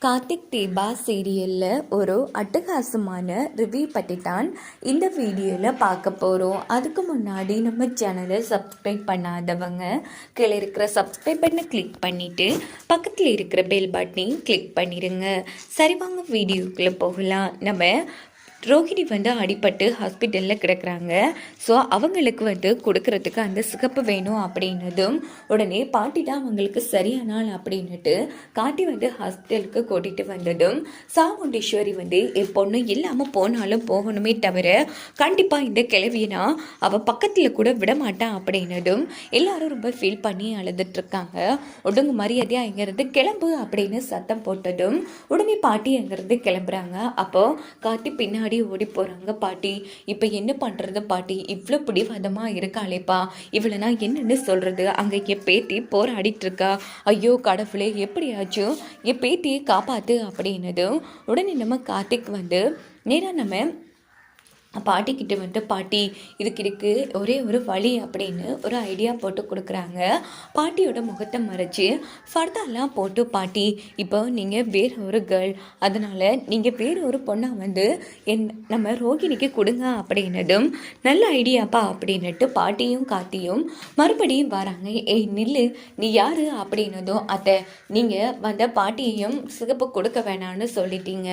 கார்த்திக் தீபா சீரியலில் ஒரு அட்டகாசமான ரிவ்யூ பற்றி தான் இந்த வீடியோவில் பார்க்க போகிறோம். அதுக்கு முன்னாடி நம்ம சேனலை சப்ஸ்கிரைப் பண்ணாதவங்க கீழே இருக்கிற சப்ஸ்கிரைப் பட்டனை கிளிக் பண்ணிவிட்டு பக்கத்தில் இருக்கிற பெல் பட்டனையும் கிளிக் பண்ணிடுங்க. சரி வாங்க வீடியோக்குள்ளே போகலாம். நம்ம ரோஹிணி அடிபட்டு ஹாஸ்பிட்டலில் கிடக்குறாங்க. ஸோ அவங்களுக்கு கொடுக்கறதுக்கு அந்த சிகப்பு வேணும் அப்படின்னதும் உடனே பாட்டி தான் அவங்களுக்கு சரியான நாள் அப்படின்னுட்டு காட்டி ஹாஸ்பிட்டலுக்கு கூட்டிகிட்டு வந்ததும் சாமுண்டீஸ்வரி என் பொண்ணு இல்லாமல் போனாலும் போகணுமே தவிர கண்டிப்பாக இந்த கிளவியனா அவள் பக்கத்தில் கூட விட மாட்டான் அப்படின்னதும் எல்லாரும் ரொம்ப ஃபீல் பண்ணி அழுதுட்ருக்காங்க. ஒடுங்கு மரியாதையாக இங்கேருந்து கிளம்பு அப்படின்னு சத்தம் போட்டதும் உடனே பாட்டி அங்கேருந்து கிளம்புறாங்க. அப்போது காட்டி பின்னாடி ஓடி போகிறாங்க. பாட்டி இப்போ என்ன பண்ணுறது பாட்டி, இவ்வளோ பிடிவாதமாக இருக்காளேப்பா, இவளை நான் என்னென்னு சொல்கிறது, அங்கே என் பேத்தி போராடிட்டு இருக்கா, ஐயோ கடவுளே எப்படியாச்சும் என் பேத்தியை காப்பாற்று அப்படின்னதும் உடனே நம்ம கார்த்திக் நேராக நம்ம பாட்டிக்கிட்ட பாட்டி இதுக்கு ஒரே ஒரு வழி அப்படின்னு ஒரு ஐடியா போட்டு கொடுக்குறாங்க. பாட்டியோட முகத்தை மறைச்சி ஃபர்தாலாம் போட்டு பாட்டி இப்போ நீங்கள் வேற ஒரு கேர்ள், அதனால் நீங்கள் வேற ஒரு பொண்ணை நம்ம ரோகிணிக்கு கொடுங்க அப்படின்னதும் நல்ல ஐடியாப்பா அப்படின்னுட்டு பாட்டியும் காத்தியும் மறுபடியும் வராங்க. ஏய் நில்லு, நீ யாரு அப்படின்னதும் அத்தை நீங்கள் பாட்டியையும் சிகப்பு கொடுக்க வேணான்னு சொல்லிட்டீங்க,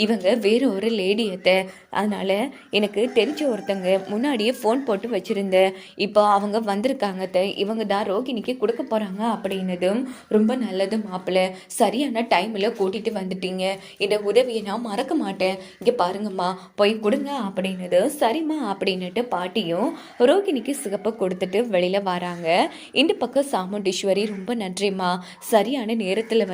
இவங்க வேற ஒரு லேடி அத்தை, அதனால் எனக்கு தெரிஞ்ச ஒருத்தங்க முன்னாடியே ஃபோன் போட்டு வச்சுருந்தேன், இப்போ அவங்க வந்திருக்காங்க, இவங்க தான் ரோகிணிக்கு கொடுக்க போகிறாங்க அப்படின்னதும் ரொம்ப நல்லது மாப்பிள்ளை, சரியான டைமில் கூட்டிகிட்டு வந்துட்டீங்க, இந்த உதவியை நான் மறக்க மாட்டேன், இங்கே பாருங்கம்மா போய் கொடுங்க அப்படின்னது. சரிம்மா அப்படின்னுட்டு பாட்டியும் ரோகிணிக்கு சிகப்பை கொடுத்துட்டு வெளியில் வராங்க. இந்த பக்கம் சாமுண்டீஸ்வரி ரொம்ப நன்றிம்மா, சரியான நேரத்தில்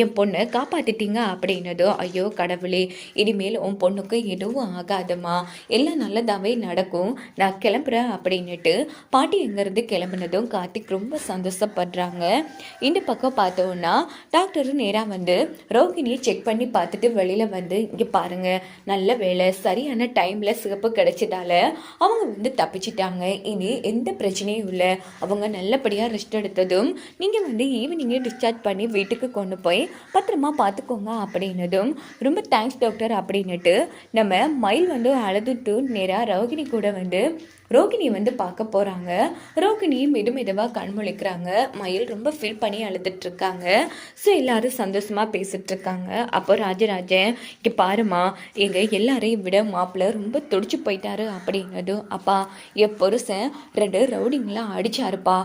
என் பொண்ணை காப்பாற்றிட்டீங்க அப்படின்னதும் ஐயோ கடவுளே, இனிமேல் உன் பொண்ணுக்கு எதுவும் ஆகாதம்மா, எல்லாம் நல்லதாகவே நடக்கும், நான் கிளம்புறேன் அப்படின்னுட்டு பாட்டி எங்கேருந்து கிளம்புனதும் கார்த்திக் ரொம்ப சந்தோஷப்படுறாங்க. இந்த பக்கம் பார்த்தோன்னா டாக்டர் நேராக ரோகிணியை செக் பண்ணி பார்த்துட்டு வெளியில் இங்கே பாருங்கள், நல்ல வேலை சரியான டைமில் சிகப்பு கிடைச்சதால அவங்க தப்பிச்சிட்டாங்க, இனி எந்த பிரச்சனையும் இல்லை, அவங்க நல்லபடியாக ரெஸ்ட் எடுத்ததும் நீங்கள் ஈவினிங்கே டிஸ்சார்ஜ் பண்ணி வீட்டுக்கு கொண்டு போய் பத்திரமா பார்த்துக்கோங்க அப்படின்னதும் ரொம்ப தேங்க்ஸ் டாக்டர் அப்படின்னுட்டு நம்ம மயில் அழுதுட்டு நேராக ரோகிணி கூட ரோகிணி பார்க்க போகிறாங்க. ரோகிணி மெதுவாக கண்மொழிக்கிறாங்க. மயில் ரொம்ப ஃபீல் பண்ணி அழுதுட்ருக்காங்க. ஸோ எல்லாரும் சந்தோஷமாக பேசிகிட்ருக்காங்க. அப்போ ராஜராஜன் இங்கே பாருமா, எங்கள் எல்லாரையும் விட மாப்பிள்ளை ரொம்ப துடிச்சு போயிட்டாரு அப்படின்னதும் அப்பா என் புருஷன் 2 ரவுடிங்களாம் அடித்தாருப்பா,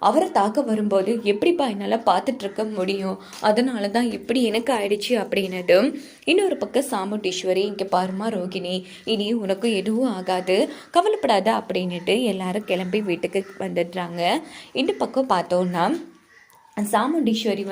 அவரை தாக்க வரும்போது எப்படிப்பா என்னால் பார்த்துட்ருக்க முடியும், அதனால தான் இப்படி எனக்கு ஆயிடுச்சு அப்படின்னதும் இன்னொரு பக்கம் சாமுண்டீஸ்வரி இங்கே பாருமா ரோகிணி, இனி உனக்கு எதுவும் ஆகாது கவலைப்படாத அப்படின்னுட்டு எல்லாரும் கிளம்பி வீட்டுக்கு வந்துடுறாங்க. இந்த பக்கம் பார்த்தோன்னா சாமுண்டீஸ்வரி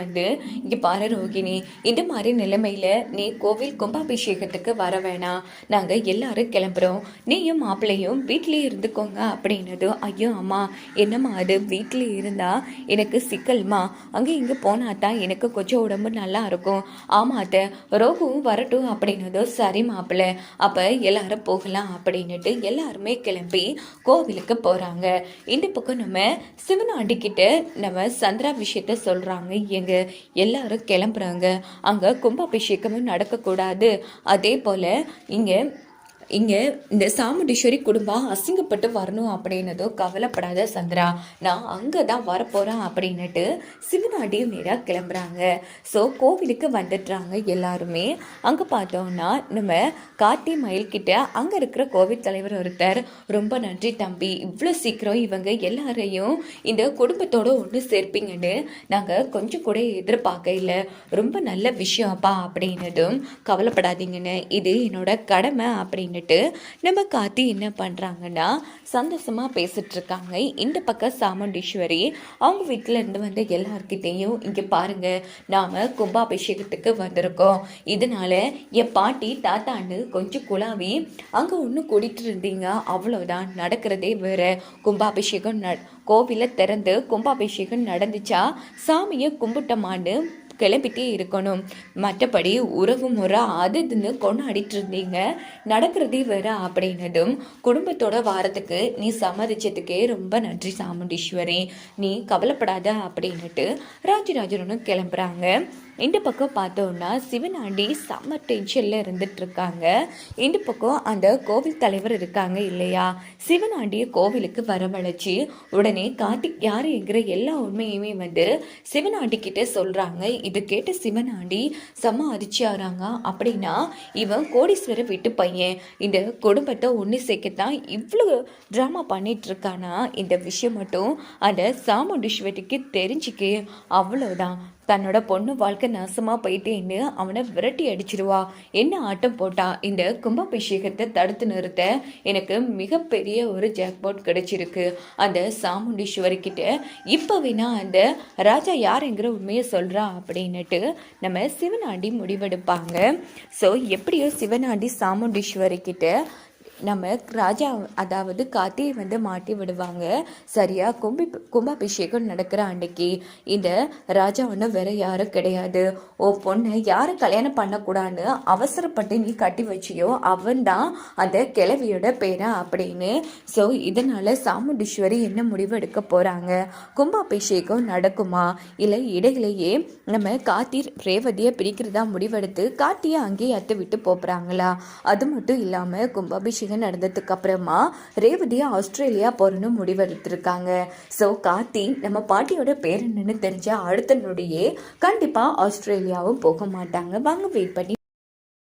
இங்கே பாரு ரோகிணி, இந்த மாதிரி நிலைமையில் நீ கோவில் கும்பாபிஷேகத்துக்கு வர வேணாம், நாங்கள் எல்லாரும் கிளம்புறோம், நீயும் மாப்பிள்ளையும் வீட்டிலேயே இருந்துக்கோங்க அப்படின்னதும் ஐயோ அம்மா என்னம்மா அது, வீட்டிலே இருந்தால் எனக்கு சிக்கல்மா, அங்கே இங்கே போனா தான் எனக்கு கொஞ்சம் உடம்பு நல்லா இருக்கும், ஆமாத்த ரோகுவும் வரட்டும் அப்படின்னதும் சரி மாப்பிள்ளை அப்போ எல்லாரும் போகலாம் அப்படின்னுட்டு எல்லாருமே கிளம்பி கோவிலுக்கு போகிறாங்க. இந்த பக்கம் நம்ம சிவனாண்டிக்கிட்ட நம்ம சந்திரா விஷயத்தை சொல்றாங்க, எங்க எல்லாரும் கிளம்புறாங்க, அங்க கும்பாபிஷேகமும் நடக்கக்கூடாது, அதே போல இங்கே இந்த சாமுண்டீஸ்வரி குடும்பம் அசிங்கப்பட்டு வரணும் அப்படின்னதோ கவலைப்படாத சந்திரா, நான் அங்கே தான் வரப்போகிறேன் அப்படின்னுட்டு சிவனாண்டியும் நேராக கிளம்புறாங்க. ஸோ கோவிலுக்கு வந்துடுறாங்க எல்லாருமே. அங்கே பார்த்தோன்னா நம்ம கார்த்தி மயில்கிட்ட அங்கே இருக்கிற கோவில் தலைவர் ஒருத்தர் ரொம்ப நன்றி தம்பி, இவ்வளோ சீக்கிரம் இவங்க எல்லாரையும் இந்த குடும்பத்தோடு ஒன்று சேர்ப்பீங்கன்னு நாங்கள் கொஞ்சம் கூட எதிர்பார்க்க இல்லை, ரொம்ப நல்ல விஷயம்ப்பா அப்படின்னதும் கவலைப்படாதீங்கன்னு, இது என்னோட கடமை அப்படின்னு நம்ம காத்தி என்ன பண்றாங்கன்னா சந்தோஷமா பேசிட்டு இருக்காங்க. இந்த பக்கம் சாமுண்டீஸ்வரி அவங்க வீட்டில இருந்து எல்லார்கிட்டையும் இங்க பாருங்க, நாம கும்பாபிஷேகத்துக்கு வந்திருக்கோம், இதனால என் பாட்டி தாத்தான்னு கொஞ்சம் குழாவி அங்க ஒன்று கூட்டிட்டு இருந்தீங்க, அவ்வளவுதான், நடக்கிறதே வேற, கும்பாபிஷேகம் கோவில திறந்து கும்பாபிஷேகம் நடந்துச்சா சாமியை கும்பிட்டமான்னு கிளம்பிட்டே இருக்கணும், மற்றபடி உறவு முறை அதுன்னு கொண்டாடிட்டு இருந்தீங்க, நடக்கிறதே வேற அப்படின்னதும் குடும்பத்தோட வாரத்துக்கு நீ சம்மதிச்சதுக்கே ரொம்ப நன்றி சாமுண்டீஸ்வரி, நீ கவலைப்படாத அப்படின்னுட்டு ராஜராஜனும் கிளம்புறாங்க. இந்த பக்கம் பார்த்தோன்னா சிவனாண்டி செம்ம டென்ஷனில் இருந்துட்டு இருக்காங்க. இந்த பக்கம் அந்த கோவில் தலைவர் இருக்காங்க இல்லையா, சிவனாண்டியை கோவிலுக்கு வரவழைச்சி உடனே கார்த்திக் யாருங்கிற எல்லா உண்மையுமே வந்து சிவனாண்டி கிட்ட சொல்றாங்க. இது கேட்ட சிவனாண்டி செம்ம அதிர்ச்சியாகிறாங்க. அப்படின்னா இவன் கோடீஸ்வர வீட்டு பையன், இந்த குடும்பத்தை ஒன்று சேர்க்கத்தான் இவ்வளோ ட்ராமா பண்ணிட்டு இருக்கானா, இந்த விஷயம் மட்டும் அந்த சாமுண்டீஸ்வரிக்கு தெரிஞ்சுக்கு அவ்வளோதான், தன்னோட பொண்ணு வாழ்க்கை நாசமாக போயிட்டேன்னு அவனை விரட்டி அடிச்சிருவா. என்ன ஆட்டம் போட்டா, இந்த கும்பாபிஷேகத்தை தடுத்து நிறுத்த எனக்கு மிகப்பெரிய ஒரு ஜாக்பாட் கிடைச்சிருக்கு. அந்த சாமுண்டீஸ்வரி கிட்ட இப்போ வேணா அந்த ராஜா யாருங்கிற உண்மையை சொல்கிறா அப்படின்னுட்டு நம்ம சிவனாண்டி முடிவெடுப்பாங்க. ஸோ எப்படியோ சிவனாண்டி சாமுண்டீஸ்வரி கிட்ட நம்ம ராஜா அதாவது கார்த்தியை வந்து மாட்டி விடுவாங்க. சரியா கும்பாபிஷேகம் நடக்கிற அன்னைக்கு இந்த ராஜா ஒன்றும் வேற யாரும் கிடையாது, ஓ பொண்ணு யாரை கல்யாணம் பண்ணக்கூடாதுன்னு அவசரப்பட்டு நீ கட்டி வச்சியோ அவன் தான் அந்த கிழவியோட பேரா அப்படின்னு. ஸோ இதனால சாமுண்டீஸ்வரி என்ன முடிவு எடுக்க போறாங்க, கும்பாபிஷேகம் நடக்குமா இல்லை இடையிலேயே நம்ம கார்த்தி ரேவதியை பிரிக்கிறதா முடிவெடுத்து கார்த்தியை அங்கேயே அத்து விட்டு போறாங்களா. அது மட்டும் இல்லாமல் கும்பாபிஷேகம் நடந்ததுக்கு அப்புறமா ரேவதியா ஆஸ்திரேலியா போறன்னு முடிவெடுத்திருக்காங்க. ஸோ கார்த்தி நம்ம பாட்டியோட பேர் என்னன்னு தெரிஞ்ச அடுத்த நொடியே கண்டிப்பா ஆஸ்திரேலியாவும் போக மாட்டாங்க. வாங்க வெயிட் பண்ணி